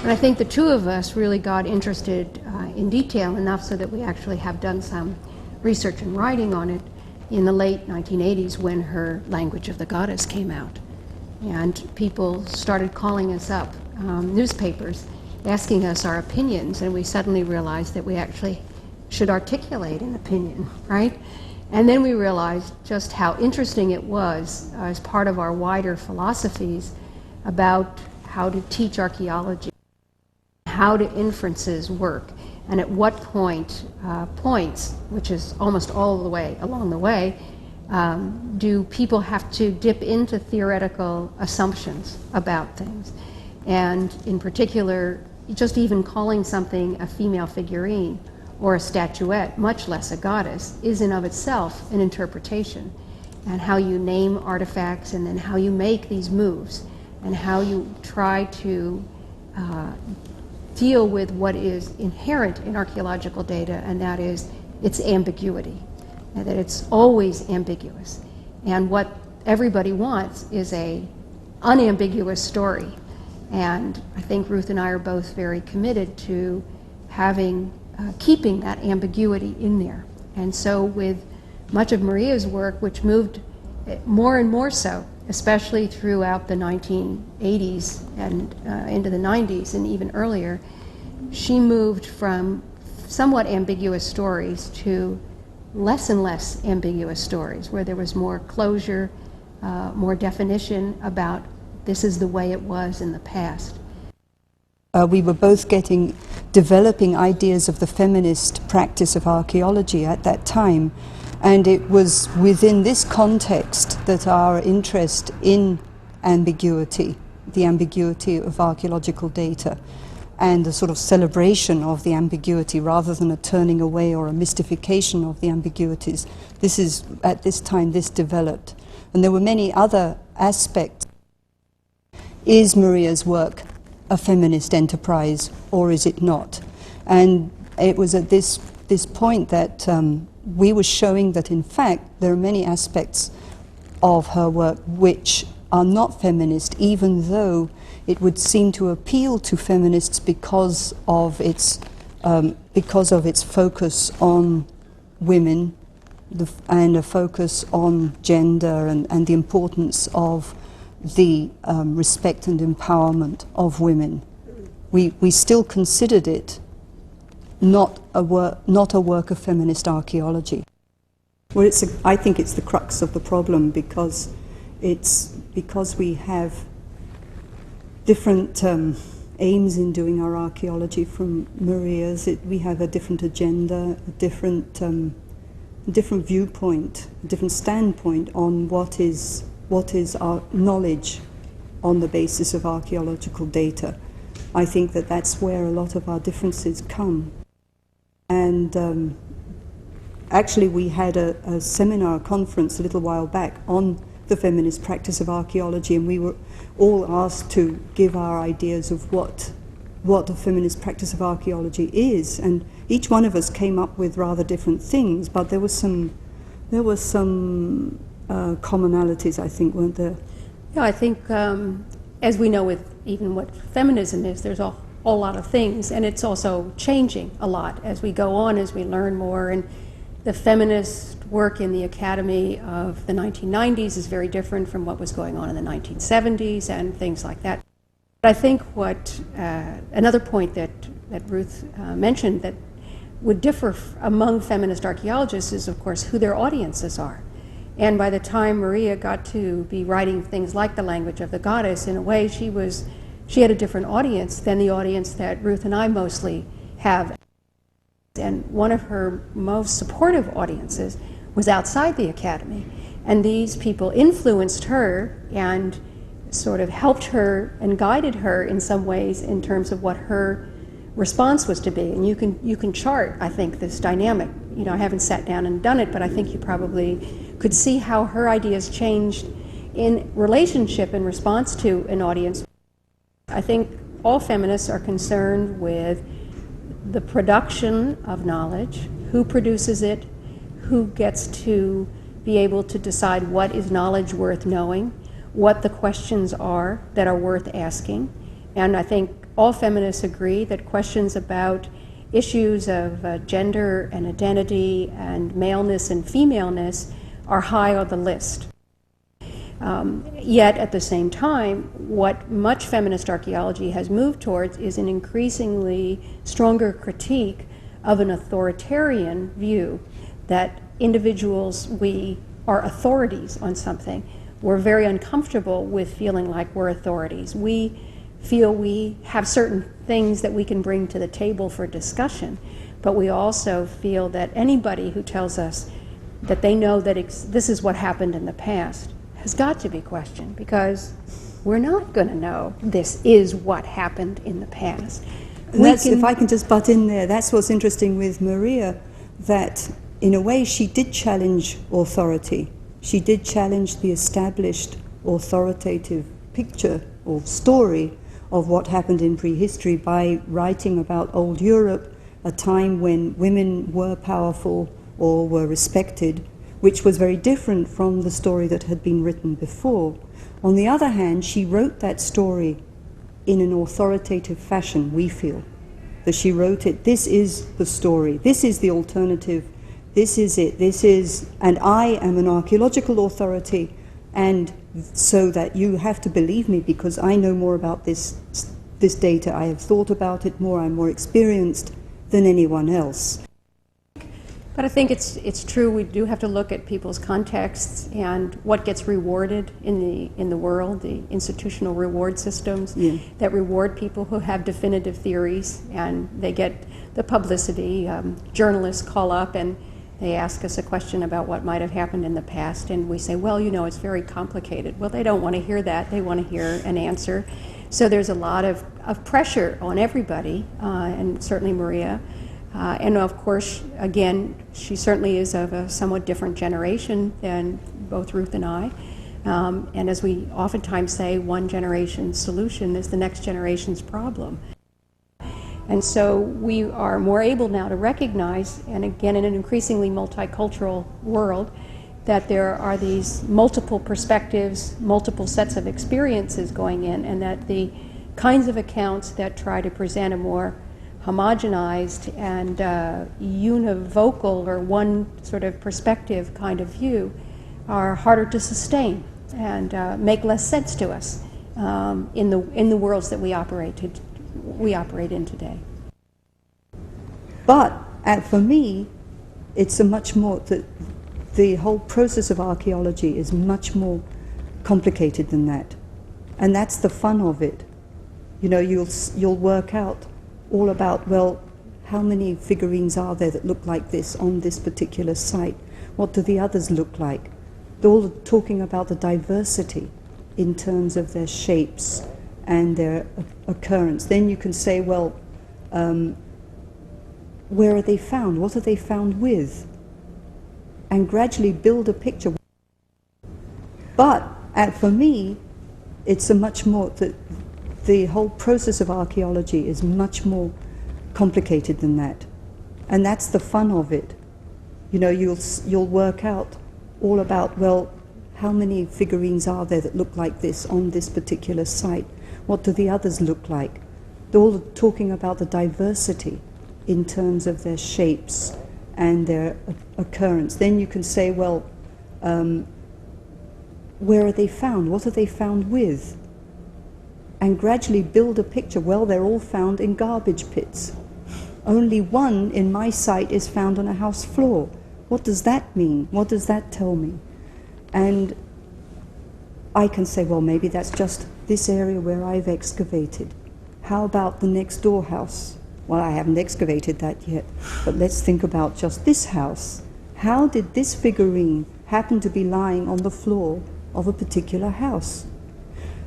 And I think the two of us really got interested in detail enough so that we actually have done some research and writing on it in the late 1980s when her Language of the Goddess came out. And people started calling us up, newspapers, asking us our opinions, and we suddenly realized that we actually should articulate an opinion, right? And then we realized just how interesting it was as part of our wider philosophies about how to teach archaeology, how do inferences work, and at what points, which is almost all the way along the way, do people have to dip into theoretical assumptions about things. And in particular, just even calling something a female figurine or a statuette, much less a goddess, is in of itself an interpretation. And how you name artifacts, and then how you make these moves, and how you try to deal with what is inherent in archaeological data, and that is its ambiguity, and that it's always ambiguous. And what everybody wants is a unambiguous story. And I think Ruth and I are both very committed to having, keeping that ambiguity in there. And so with much of Marija's work, which moved more and more so, especially throughout the 1980s and into the 90s and even earlier, she moved from somewhat ambiguous stories to less and less ambiguous stories, where there was more closure, more definition about this is the way it was in the past. We were both developing ideas of the feminist practice of archaeology at that time. And it was within this context that our interest in ambiguity, the ambiguity of archaeological data, and the sort of celebration of the ambiguity rather than a turning away or a mystification of the ambiguities, at this time this developed. And there were many other aspects. Is Marija's work a feminist enterprise, or is it not? And it was at this point that we were showing that, in fact, there are many aspects of her work which are not feminist, even though it would seem to appeal to feminists because of its focus on women and a focus on gender and the importance of the respect and empowerment of women. We still considered it not a work of feminist archaeology. Well, I think it's the crux of the problem, because we have different aims in doing our archaeology from Marija's. We have a different agenda, a different viewpoint, a different standpoint on what is our knowledge on the basis of archaeological data. I think that that's where a lot of our differences come. And actually we had a seminar, conference a little while back on the feminist practice of archaeology, and we were all asked to give our ideas of what the feminist practice of archaeology is, and each one of us came up with rather different things, but there were some commonalities, I think, weren't there? Yeah, I think as we know with even what feminism is, there's a whole lot of things, and it's also changing a lot as we go on, as we learn more. And the feminist work in the academy of the 1990s is very different from what was going on in the 1970s and things like that. But I think what another point that Ruth mentioned that would differ among feminist archaeologists is, of course, who their audiences are. And by the time Marija got to be writing things like The Language of the Goddess, in a way she had a different audience than the audience that Ruth and I mostly have. And one of her most supportive audiences was outside the academy. And these people influenced her and sort of helped her and guided her in some ways in terms of what her response was to be. And you can chart, I think, this dynamic. You know, I haven't sat down and done it, but I think you probably could see how her ideas changed in relationship in response to an audience. I think all feminists are concerned with the production of knowledge, who produces it, who gets to be able to decide what is knowledge worth knowing, what the questions are that are worth asking. And I think all feminists agree that questions about issues of gender and identity and maleness and femaleness are high on the list. Yet at the same time, what much feminist archaeology has moved towards is an increasingly stronger critique of an authoritarian view that individuals, we are authorities on something. We're very uncomfortable with feeling like we're authorities. We feel we have certain things that we can bring to the table for discussion, but we also feel that anybody who tells us that they know that this is what happened in the past has got to be questioned, because we're not going to know this is what happened in the past. If I can just butt in there, that's what's interesting with Marija, that in a way she did challenge authority. She did challenge the established authoritative picture or story of what happened in prehistory by writing about old Europe, a time when women were powerful or were respected, which was very different from the story that had been written before. On the other hand, she wrote that story in an authoritative fashion, we feel. That she wrote it, this is the story, this is the alternative, this is it, this is, and I am an archaeological authority, and so that you have to believe me because I know more about this data, I have thought about it more, I'm more experienced than anyone else. But I think it's true, we do have to look at people's contexts and what gets rewarded in the world, the institutional reward systems that reward people who have definitive theories, and they get the publicity. Journalists call up and they ask us a question about what might have happened in the past, and we say, well, you know, it's very complicated. Well, they don't want to hear that, they want to hear an answer. So there's a lot of pressure on everybody, and certainly Marija. And of course, again, she certainly is of a somewhat different generation than both Ruth and I. And as we oftentimes say, one generation's solution is the next generation's problem. And so we are more able now to recognize, and again, in an increasingly multicultural world, that there are these multiple perspectives, multiple sets of experiences going in, and that the kinds of accounts that try to present a more homogenized and univocal or one sort of perspective kind of view are harder to sustain and make less sense to us in the worlds that we operate in today. But for me, it's a much more the whole process of archaeology is much more complicated than that, and that's the fun of it. You know, you'll work out all about, well, how many figurines are there that look like this on this particular site? What do the others look like? They're all talking about the diversity in terms of their shapes and their occurrence. Then you can say, well, where are they found? What are they found with? And gradually build a picture. But for me, it's a much more the whole process of archaeology is much more complicated than that, and that's the fun of it. You know, you'll work out all about, well, how many figurines are there that look like this on this particular site? What do the others look like? They're all talking about the diversity in terms of their shapes and their occurrence. Then you can say, well, where are they found? What are they found with? And gradually build a picture. Well, they're all found in garbage pits. Only one in my site is found on a house floor. What does that mean? What does that tell me? And I can say, well, maybe that's just this area where I've excavated. How about the next door house? Well, I haven't excavated that yet, but let's think about just this house. How did this figurine happen to be lying on the floor of a particular house?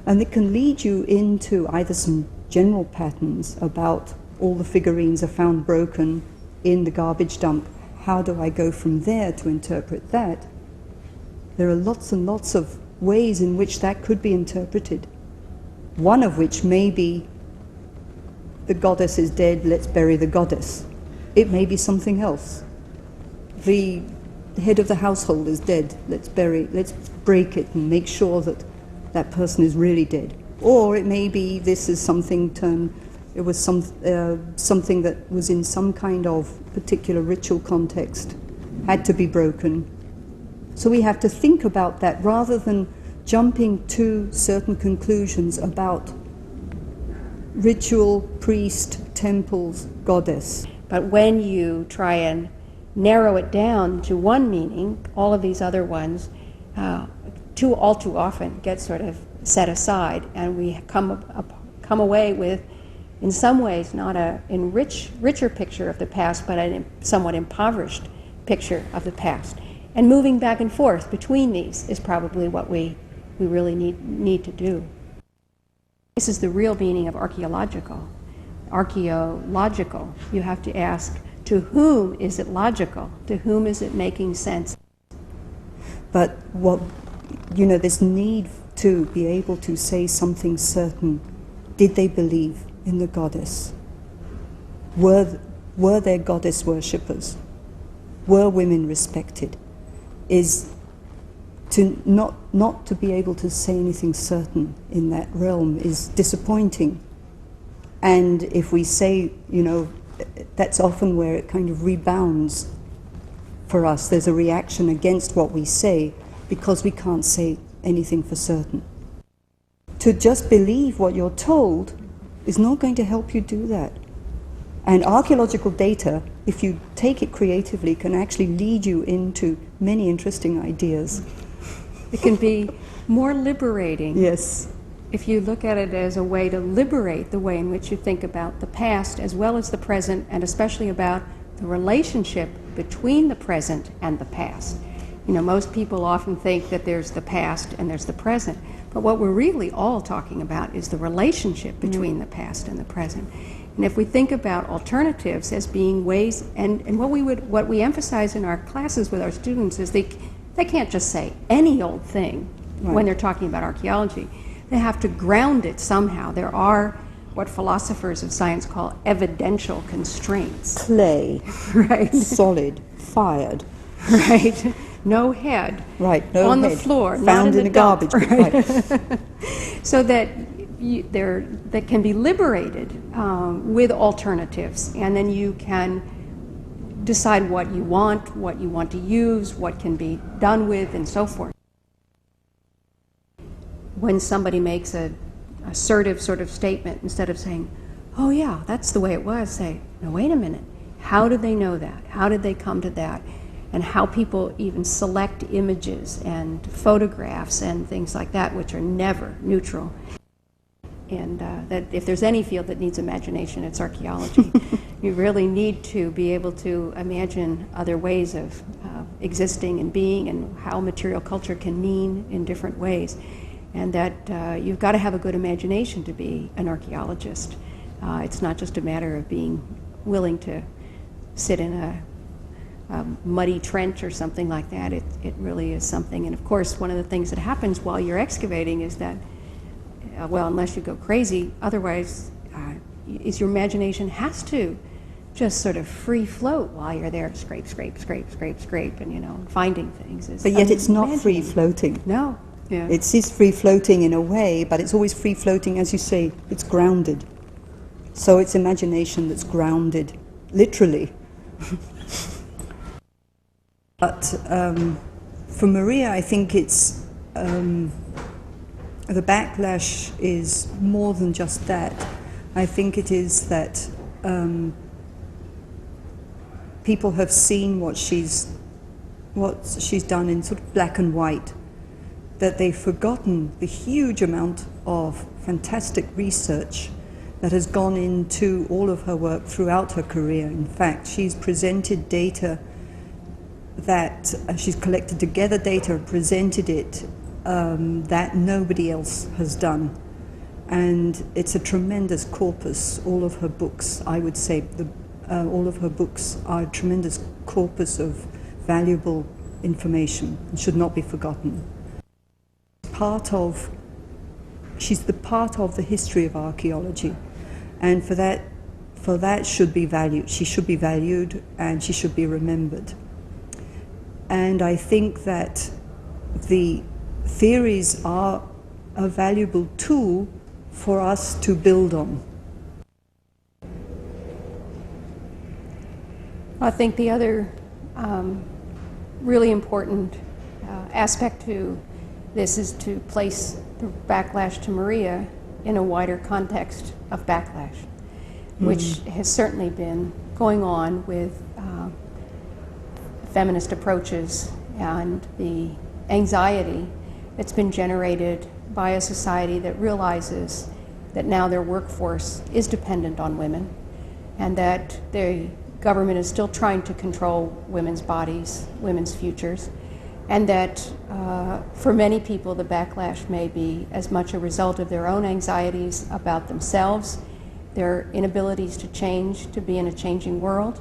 And it can lead you into either some general patterns about all the figurines are found broken in the garbage dump. How do I go from there to interpret that? There are lots and lots of ways in which that could be interpreted. One of which may be the goddess is dead, let's bury the goddess. It may be something else. The head of the household is dead, let's break it and make sure that that person is really dead. Or it may be this is something turned It was something that was in some kind of particular ritual context, had to be broken. So we have to think about that rather than jumping to certain conclusions about ritual, priest, temples, goddess. But when you try and narrow it down to one meaning, all of these other ones all too often get sort of set aside, and we come away with, in some ways, not a richer picture of the past, but a somewhat impoverished picture of the past. And moving back and forth between these is probably what we really need to do. This is the real meaning of archaeological. Archaeological, you have to ask, to whom is it logical? To whom is it making sense? But this need to be able to say something certain. Did they believe in the goddess? Were there goddess worshippers? Were women respected? Is to not to be able to say anything certain in that realm is disappointing. And if we say, that's often where it kind of rebounds for us. There's a reaction against what we say because we can't say anything for certain. To just believe what you're told is not going to help you do that. And archaeological data, if you take it creatively, can actually lead you into many interesting ideas. It can be more liberating. Yes. If you look at it as a way to liberate the way in which you think about the past as well as the present, and especially about the relationship between the present and the past. Most people often think that there's the past and there's the present, but what we're really all talking about is the relationship between the past and the present. And if we think about alternatives as being ways, and what we emphasize in our classes with our students is they can't just say any old thing when they're talking about archaeology. They have to ground it somehow. There are what philosophers of science call evidential constraints. Clay. Right. Solid. Fired. Right. No head. Right. No on head. the floor. Found not in the a garbage bin. Right. So that that can be liberated with alternatives, and then you can decide what you want to use, what can be done with, and so forth. When somebody makes an assertive sort of statement, instead of saying, oh yeah, that's the way it was, say, no, wait a minute, how did they know that? How did they come to that? And how people even select images and photographs and things like that, which are never neutral. And that if there's any field that needs imagination, it's archaeology. You really need to be able to imagine other ways of existing and being, and how material culture can mean in different ways. And that you've got to have a good imagination to be an archaeologist. It's not just a matter of being willing to sit in a muddy trench or something like that. It really is something. And of course, one of the things that happens while you're excavating is that, unless you go crazy, otherwise is your imagination has to just sort of free float while you're there, scrape, and finding things. But yet it's not free floating. No. Yeah. It is free floating in a way, but it's always free floating, as you say, it's grounded. So it's imagination that's grounded, literally. But for Marija, I think it's the backlash is more than just that. I think it is that people have seen what she's done in sort of black and white, that they've forgotten the huge amount of fantastic research that has gone into all of her work throughout her career. In fact, she's presented data that she's collected together data and presented it that nobody else has done. And it's a tremendous corpus. All of her books, I would say, all of her books are a tremendous corpus of valuable information and should not be forgotten. She's the part of the history of archaeology, and for that should be valued. She should be valued, and she should be remembered. And I think that the theories are a valuable tool for us to build on. I think the other really important aspect to this is to place the backlash to Marija in a wider context of backlash, which has certainly been going on with feminist approaches and the anxiety that's been generated by a society that realizes that now their workforce is dependent on women, and that the government is still trying to control women's bodies, women's futures, and that for many people the backlash may be as much a result of their own anxieties about themselves, their inabilities to change, to be in a changing world,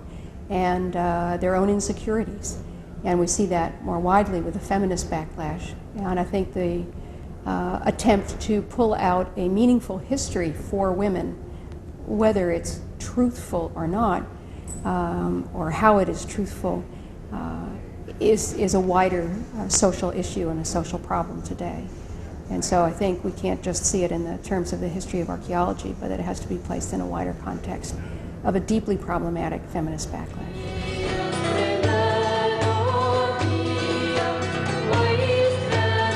and their own insecurities. And we see that more widely with the feminist backlash. And I think the attempt to pull out a meaningful history for women, whether it's truthful or not, or how it is truthful, is a wider social issue and a social problem today. And so I think we can't just see it in the terms of the history of archaeology, but it has to be placed in a wider context of a deeply problematic feminist backlash.